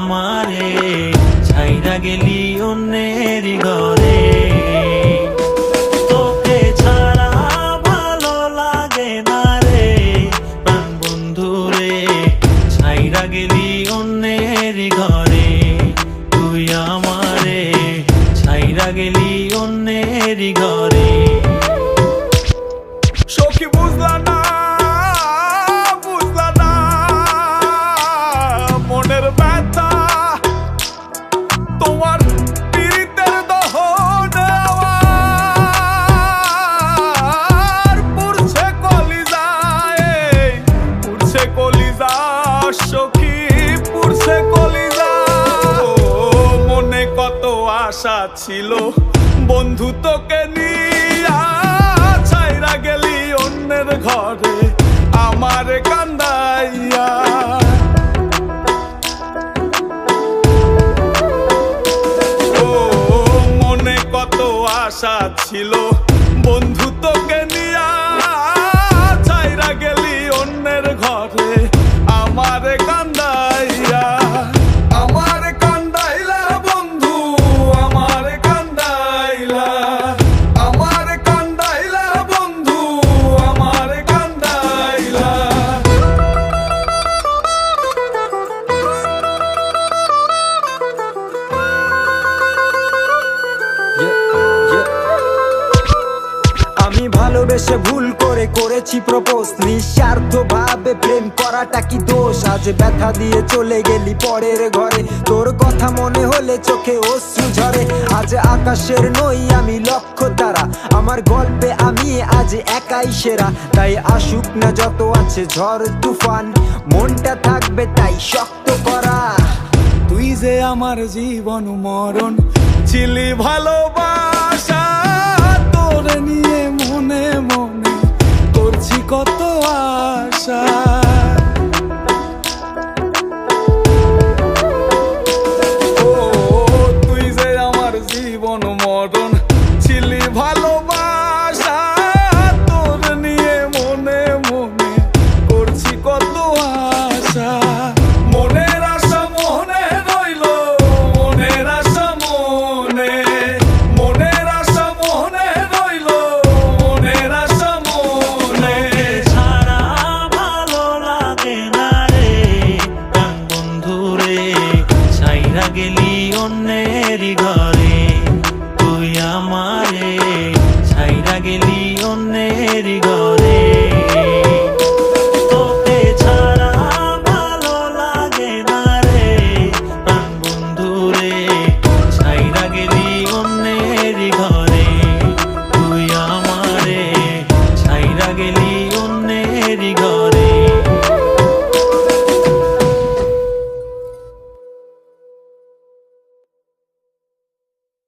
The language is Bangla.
আমারে ছাইরা গেলি অন্যের ঘরে। তোকে ছাড়া ভালো লাগে না রে প্রাণ বন্ধু রে, ছাইরা গেলি অন্যের ঘরে। তুই আমারে ছাইরা গেলি অন্যের ঘরে। সখী বুঝলা না, বুঝলা না মনের ব্যথা, তোমার পীড়িতের দহন আমার পুড়ছে কলিজায়, পুড়ছে কলিজা সখী, পুড়ছে কলিজা। মনে কত আশা ছিল বন্ধু তোকে নিয়া, ছাইরা গেলি অন্যের ঘরে আমার কান্দাইয়া। ও মনে কত আশা ছিল বন্ধু তোকে নিয়া, ছাইরা গেলি অন্যের ঘরে আমার কান্দাইয়া। আমার কান্দাইলা বন্ধু, আমার কান্দাইলা, আমার কান্দাইলা বন্ধু, আমার কান্দাইলা। আমি ভালোবেসে ভুল করে করেছি প্রপোজ, নিঃস্বার্থ ভাবে প্রেম করাটা কি দোষ? আজ ব্যথা দিয়ে চলে গেলি পরের ঘরে, তোর কথা মনে হলে চোখে অশ্রু ঝরে। আজ আকাশের নই আমি লক্ষ্য তারা, আমার গল্পে আমি আজ একাই সেরা। তাই আসুক না যত আছে ঝড় তুফান, মনটা থাকবে তাই শক্ত করা। তুই যে আমার জীবন মরণ ছিলি ভালোবাসা, তোরে নিয়ে মনে মনে করছি কত আশা।